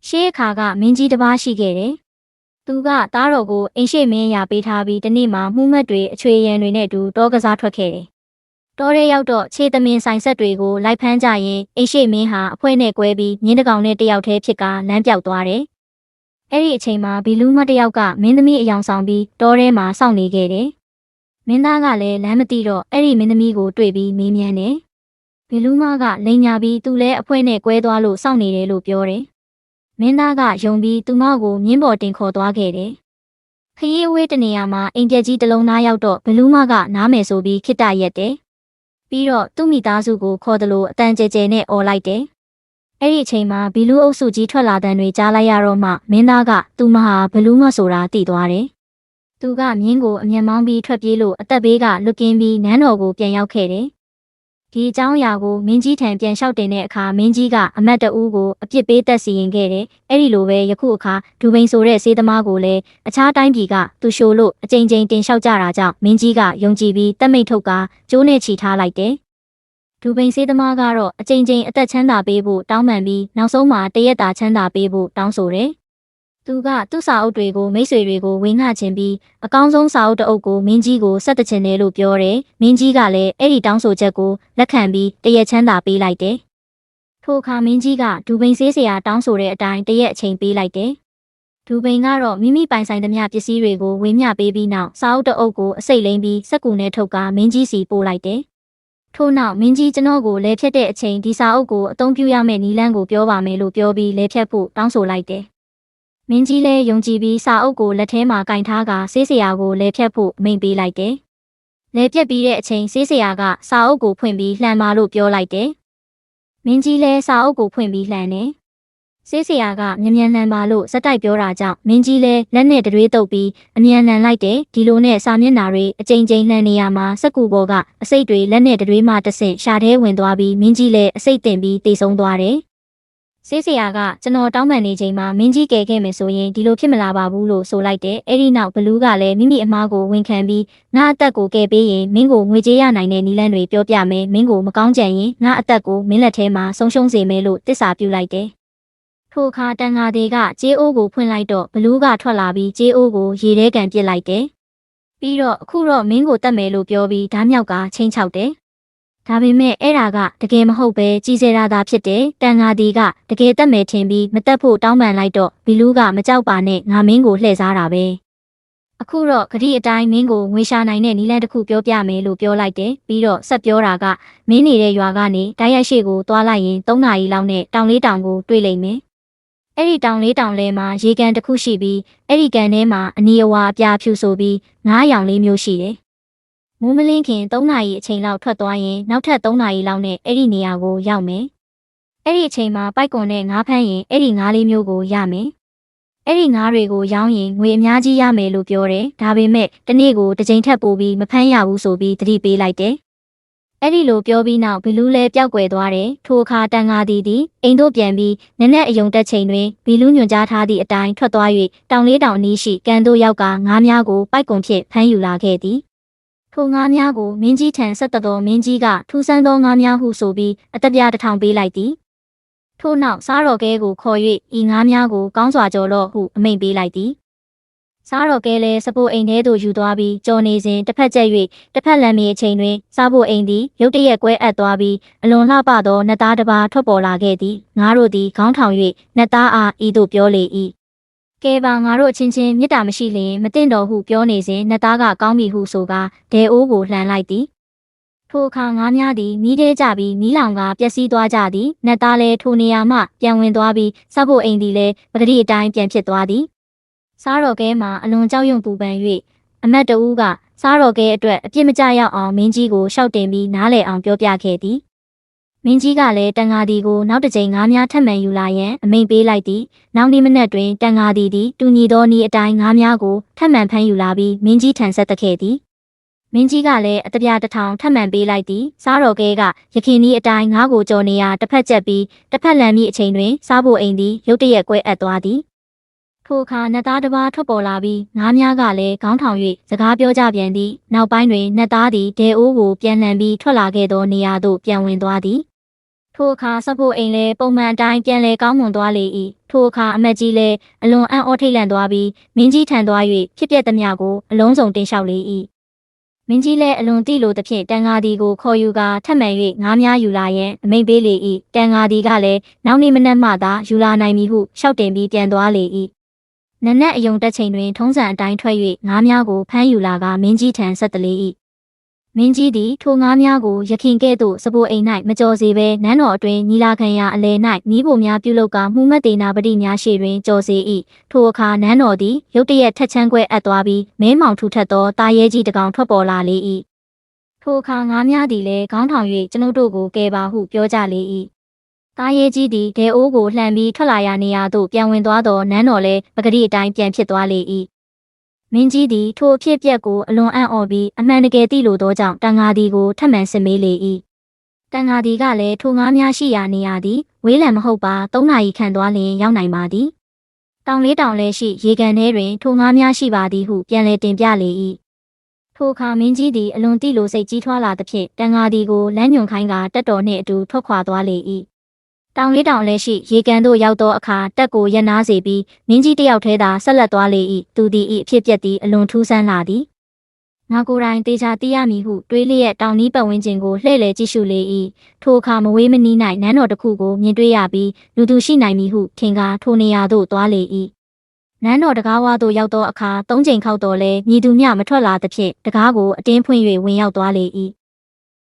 ရှေးအခါကမင်းကြီးတစ်ပါးရှိခဲ့တယ်။သူကသားတော်ကိုအိမ်ရှိမင်းရာပေးထားပြီးတနေ့မှမှုမတ်တွေအချွေရန်တွေနဲ့တူတောကစားထွက်ခဲ့တယ်။တောထဲရောက်တော့ခြေသမင်ဆိုင်ဆက်တွေကိုလိုက်ဖမ်းကြရင်အိမ်ရှိမင်းဟာအဖွဲနဲ့ကွဲပြီးမြင်းတကောင်နဲ့တယောက်တည်းဖြစ်ကလမ်းပြောက်သွားတယ်။အဲ့ဒီအချိန်မှာဘီလူးမတယောက်ကမင်းသမီးအယောင်ဆောင်ပြီးတောထဲမှာစောင့်နေခဲ့တယ်။မင်းသားကလည်းလမ်းမသိတော့အဲ့ဒီမင်းသမီးကိုတွေ့ပြီးမေးမြန်းတယ်။ဘီလူးမကလိန်ညာပြီးသူလည်းအဖွဲနဲ့ကွဲသွားလို့စောင့်နေတယ်လို့ပြောတယ်။မင်းသားကယုံပြီးသူမကိုမြင်းပေါ်တင်ခေါ်သွားခဲ့တယ်။ခရီးဝေးတနေရာမှာအိမ်ပြက်ကြီးတစ်လုံးသားရောက်တော့ဘလူးမကနားမယ်ဆိုပြီးခိတ္တရက်တယ်။ပြီးတော့သူ့မိသားစုကိုခေါ်တယ်လို့အတန်ကျဲကျဲနဲ့អော်လိုက်တယ်။အဲ့ဒီအချိန်မှာဘီလူးအုပ်စုကြီးထွက်လာတဲ့တွေကြားလိုက်ရတော့မှမင်းသားကသူမဟာဘလူးမဆိုတာသိသွားတယ်။သူကမြင်းကိုအမျက်မောင်းပြီးထွက်ပြေးလို့အသက်ဘေးကလွတ်ကင်းပြီးနန်းတော်ကိုပြန်ရောက်ခဲ့တယ်။ဒီအကြောင်းအရာကိုမင်းကြီးထံပြန်လျှောက်တင်တဲ့အခါမင်းကြီးကအမတ်တဦးကိုအပြစ်ပေးသက်စီရင်ခဲ့တယ်။အဲ့ဒီလိုပဲယခုအခါဒူဘိန်ဆိုတဲ့စေးသမားကိုလည်းအခြားတိုင်းပြည်ကသူရှို့လို့အကြိမ်ကြိမ်တင်လျှောက်ကြတာကြောင့်မင်းကြီးကယုံကြည်ပြီးတက်မိတ်ထုတ်ကကျိုးနဲ့ချီထားလိုက်တယ်။ဒူဘိန်စေးသမားကတော့အကြိမ်ကြိမ်အသက်ချမ်းသာပေးဖို့တောင်းပန်ပြီးနောက်ဆုံးမှာတရက်တာချမ်းသာပေးဖို့တောင်းဆိုတယ်။သူကသူ့စာအုပ်တွေကိုမိတ်ဆွေတွေကိုဝေငှချင်ပြီးအကောင်းဆုံးစာအုပ်တအုပ်ကိုမင်းကြီးကိုဆက်တချင်တယ်လို့ပြောတယ်။မင်းကြီးကလည်းအဲ့ဒီတောင်းဆိုချက်ကိုလက်ခံပြီးတရက်ချမ်းသာပေးလိုက်တယ်။ထိုအခါမင်းကြီးကဒူဘိန်ဆေးဆရာတောင်းဆိုတဲ့အတိုင်းတရက်အချိန်ပေးလိုက်တယ်။ဒူဘိန်ကတော့မိမိပိုင်ဆိုင်သမျှပစ္စည်းတွေကိုဝေမျှပေးပြီးနောက်စာအုပ်တအုပ်ကိုအစိတ်လိမ့်ပြီးစက်ကူနဲ့ထုတ်ကမင်းကြီးစီပို့လိုက်တယ်။ထို့နောက်မင်းကြီးကျွန်တော်ကိုလဲဖြတ်တဲ့အချိန်ဒီစာအုပ်ကိုအသုံးပြုရမယ့်နည်းလမ်းကိုပြောပါမယ်လို့ပြောပြီးလဲဖြတ်ဖို့တောင်းဆိုလိုက်တယ်။မင်းကြီးလည်းယုံကြည်ပြီးစာအုပ်ကိုလက်ထဲမှာကင်ထားကဆေးဆရာကိုလဲဖြတ်ဖို့မိန့်ပေးလိုက်တယ်။လဲဖြတ်ပြီးတဲ့အချိန်ဆေးဆရာကစာအုပ်ကိုဖွင့်ပြီးလှန်ပါလို့ပြောလိုက်တယ်။မင်းကြီးလည်းစာအုပ်ကိုဖွင့်ပြီးလှန်တယ်။ဆေးဆရာကမြန်လှန်ပါလို့စက်တိုက်ပြောတာကြောင့်မင်းကြီးလည်းလက်နဲ့တရွေးတုပ်ပြီးအမြန်လှန်လိုက်တယ်။ဒီလိုနဲ့စာမျက်နှာတွေအကြိမ်ကြိမ်လှန်နေရမှာစက်ကူပေါ်ကအစိတ်တွေလက်နဲ့တရွေးမှတဆင့်ရှာထဲဝင်သွားပြီးမင်းကြီးလည်းအစိတ်တင်ပြီးတိတ်ဆုံးသွားတယ်။ဆေးဆရာကကျွန်တော်တောင်းပန်နေချိန်မှာမင်းကြီးကယ်ခဲ့မယ်ဆိုရင်ဒီလိုဖြစ်မလာပါဘူးလို့ဆိုလိုက်တယ်။အဲ့ဒီနောက်ဘလူးကလည်းမိမိအမားကိုဝန်ခံပြီးငါအသက်ကိုကယ်ပေးရင်မင်းကိုငွေကြေးရနိုင်တဲ့နည်းလမ်းတွေပြောပြမယ်။မင်းကိုမကောင်းကြံရင်ငါအသက်ကိုမင်းလက်ထဲမှာဆုံးရှုံးစေမယ်လို့တစ္ဆာပြုလိုက်တယ်။ထိုအခါတန်ဃာတွေကကြေးအိုးကိုဖွင့်လိုက်တော့ဘလူးကထွက်လာပြီးကြေးအိုးကိုရေထဲကန်ပစ်လိုက်တယ်။ပြီးတော့အခုတော့မင်းကိုတတ်မယ်လို့ပြောပြီးဓာတ်မြောက်ကချင်းချောက်တယ်။ဒါပေမဲ့အဲ့ဒါကတကယ်မဟုတ်ပဲကြီးစဲရတာဖြစ်တယ်။တန်ဃာဒီကတကယ်တက်မယ်ထင်ပြီးမတက်ဖို့တောင်းပန်လိုက်တော့ဘီလူးကမကြောက်ပါနဲ့ငါမင်းကိုလှည့်စားတာပဲ။အခုတော့ဂတိအတိုင်းမင်းကိုငွေရှာနိုင်တဲ့နည်းလမ်းတစ်ခုပြောပြမယ်လို့ပြောလိုက်တယ်။ပြီးတော့ဆက်ပြောတာကမင်းနေတဲ့ရွာကနေတိုက်ရိုက်ရှိကိုသွားလိုက်ရင်3 နာရီလောက်နဲ့တောင်လေးတောင်ကိုတွေ့လိမ့်မယ်။အဲ့ဒီတောင်လေးတောင်လဲမှာရေကန်တစ်ခုရှိပြီးအဲ့ဒီကန်ထဲမှာအနီအဝါအပြာဖြူဆိုပြီး9ရောင်လေးမျိုးရှိတယ်။မိုးမလင်းခင်3 နာရီအချိန်လောက်ထွက်သွားရင်နောက်ထပ်3 နာရီလောက်နဲ့အဲ့ဒီနေရာကိုရောက်မယ်။အဲ့ဒီအချိန်မှာပိုက်ကွန်နဲ့ငါးဖမ်းရင်အဲ့ဒီငါးလေးမျိုးကိုရမယ်။အဲ့ဒီငါးတွေကိုရောင်းရင်ငွေအများကြီးရမယ်လို့ပြောတယ်။ဒါပေမဲ့တနေ့ကိုတစ်ချိန်ထပ်ပို့ပြီးမဖမ်းရဘူးဆိုပြီးသတိပေးလိုက်တယ်။အဲ့ဒီလိုပြောပြီးနောက်ဘီလူးလည်းပျောက်ကွယ်သွားတယ်။ထိုအခါတန်ဃာသည်အိမ်တို့ပြန်ပြီးနက်နက်အယုံတက်ချိန်တွင်ဘီလူးညွှန်ကြားထားသည့်အတိုင်းထွက်သွား၍တောင်လေးတောင်အနီးရှိကန်တို့ရောက်ကငါးများကိုပိုက်ကွန်ဖြင့်ဖမ်းယူလာခဲ့သည်။ထိုငါးများကိုမင်းကြီးထံဆက်တော်မင်းကြီးကထူးဆန်းသောငါးများဟုဆိုပြီးအသက်ပြား1000ပေးလိုက်သည်ထို့နောက်စားတော်ကဲကိုခေါ်၍ဤငါးများကိုကောင်းစွာကြော်လော့ဟုအမိန့်ပေးလိုက်သည်စားတော်ကဲလည်းစပိုးအိမ်ထဲသို့ယူသွားပြီးကြော်နေစဉ်တစ်ဖက်ကျက်၍တစ်ဖက်လမ်းမီအချိန်တွင်စားဖို့အိမ်သည်ရုတ်တရက်ကွဲအပ်သွားပြီးအလွန်လှပသောနတ်သားတစ်ပါးထွက်ပေါ်လာခဲ့သည်ငါတို့သည်ခေါင်းထောင်၍နတ်သားအားဤသို့ပြောလေ၏ကဲပါငါတို့အချင်းချင်းမေတ္တာမရှိလျင်မတင်တော်ဟုပြောနေစဉ်နတ်သားကကောင်းပြီဟုဆိုကာဒဲအိုးကိုလှန်လိုက်သည်ထိုအခါငါးများသည်မိသေးကြပြီးမိလောင်ကပျက်စီးသွားကြသည်နတ်သားလည်းထိုနေရာမှပြန်ဝင်သွားပြီးစားဖို့အိမ်သည်လည်းပဂတိအတိုင်းပြန်ဖြစ်သွားသည်စားတော်ကဲမှာအလွန်ကြောက်ရွံ့ပူပန်၍အမတ်တဦးကစားတော်ကဲအတွက်အပြစ်မကျရောက်အောင်မင်းကြီးကိုရှောက်တင်ပြီးနားလည်အောင်ပြောပြခဲ့သည်မင်းကြီးကလည်းတန်ဃာဒီကိုနောက်တစ်ကြိမ်ငါးများထပ်မံယူလာရန်အမိန့်ပေးလိုက်သည်နောက်နေ့မနက်တွင်တန်ဃာဒီသည်တူညီသောနည်းအတိုင်းငါးများကိုထပ်မံဖမ်းယူလာပြီးမင်းကြီးထံဆက်သက်ခဲ့သည်မင်းကြီးကလည်းအတပြား1000ထပ်မံပေးလိုက်သည်စားတော်ကဲကယခင်နည်းအတိုင်းငါးကိုကြော်နေရာတစ်ဖက်ကျက်ပြီးတစ်ဖက်လန်မည့်အချိန်တွင်စားဖို့အိမ်သည်ရုတ်တရက်ကွဲအပ်သွားသည်ထိုအခါနတ်သားတစ်ပါးထွက်ပေါ်လာပြီးငါးများကလည်းခေါင်းထောင်၍စကားပြောကြပြန်သည်နောက်ပိုင်းတွင်နတ်သားသည်ဒဲအိုးကိုပြန်လှန်ပြီးထွက်လာခဲ့သောနေရာသို့ပြန်ဝင်သွားသည် ထိုအခါစဖို့အိမ်လည်းပုံမှန်အတိုင်းပြန်လဲကောင်းမွန်သွားလေ၏ထိုအခါအမတ်ကြီးလည်းအလွန်အံ့ဩထိတ်လန့်သွားပြီးမင်းကြီးထံသွား၍ဖြစ်ပျက်သမျှကိုအလုံးစုံတင်လျှောက်လေ၏မင်းကြီးလည်းအလွန်တိလိုသဖြင့်တန်ဃာဒီကိုခေါ်ယူကာထပ်မံ၍ငါးများယူလာရန်အမိန့်ပေးလေ၏တန်ဃာဒီကလည်းနောက်နေ့မနက်မှသာယူလာနိုင်မည်ဟုလျှောက်တင်ပြီးပြန်သွားလေ၏နနက်အယုံတက်ချိန်တွင်ထုံးစံအတိုင်းထွက်၍ငါးများကိုဖမ်းယူလာကမင်းကြီးထံဆက်တလေ၏မင်းကြီးသည်ထိုငါးများကိုရခင်ကဲ့သို့စပိုအိမ်၌မကြော်စေဘဲနန်းတော်အတွင်းညီလာခံရာအလယ်၌မိဖို့များပြုလုပ်ကာမှုမတ်တေနာပတိများရှေ့တွင်ကြော်စေ၏ထိုအခါနန်းတော်သည်ရုတ်တရက်ထက်ချမ်းကွဲအပ်သွားပြီးမဲမောင်ထူထပ်သောတာရဲကြီးတစ်ကောင်ထွက်ပေါ်လာလေ၏ထိုအခါငါးများသည်လည်းခေါင်းထောင်၍ကျွန်ုပ်တို့ကိုကယ်ပါဟုပြောကြလေ၏တာရဲကြီးသည်ဒဲအိုးကိုလှန်ပြီးထွက်လာရာနေရာသို့ပြန်ဝင်သွားသောနန်းတော်လည်းပဂတိအတိုင်းပြန်ဖြစ်သွားလေ၏မင်းကြီးသည်ထိုအဖြစ်ပြက်ကိုအလွန်အံ့ဩပြီးအမှန်တကယ်သိလိုသောကြောင့်တန်ဃာဒီကိုထပ်မံစစ်မေးလေ၏တန်ဃာဒီကလည်းထိုငါးများရှိရာနေရာသည်ဝေးလံမဟုတ်ပါ3နာရီခန့်သွားလျင်ရောက်နိုင်ပါသည်တောင်လေးတောင်လည်းရှိရေကန်ထဲတွင်ထိုငါးများရှိပါသည်ဟုပြန်လည်တင်ပြလေ၏ထိုအခါမင်းကြီးသည်အလွန်တိလိုစိတ်ကြီးထွားလာသဖြင့်တန်ဃာဒီကိုလမ်းညွှန်ခိုင်းကတက်တော်နှင့်အတူထွက်ခွာသွားလေ၏တောင်လေးတောင်လည်းရှိရေကန်သို့ရောက်သောအခါတက်ကိုရပ်နားစေပြီးမင်းကြီးတယောက်ထဲသာဆက်လက်သွားလေ၏သူသည်အဖြစ်ပြက်သည်အလွန်ထူးဆန်းလာသည်ငါကိုယ်တိုင်တေချာသိရမည်ဟုတွေးလျက်တောင်နီးပတ်ဝန်းကျင်ကိုလှည့်လည်ကြည့်ရှုလေ၏ထိုအခါမဝေးမနီး၌နန်းတော်တစ်ခုကိုမြင်တွေ့ရပြီးလူသူရှိနိုင်မည်ဟုထင်ကားထိုနေရာသို့သွားလေ၏နန်းတော်တကားဝါသို့ရောက်သောအခါ3 ကြိမ်ခောက်တော်လဲမြည်သူမျှမထွက်လာသဖြင့်တကားကိုအတင်းဖွင့်၍ဝင်ရောက်သွားလေ၏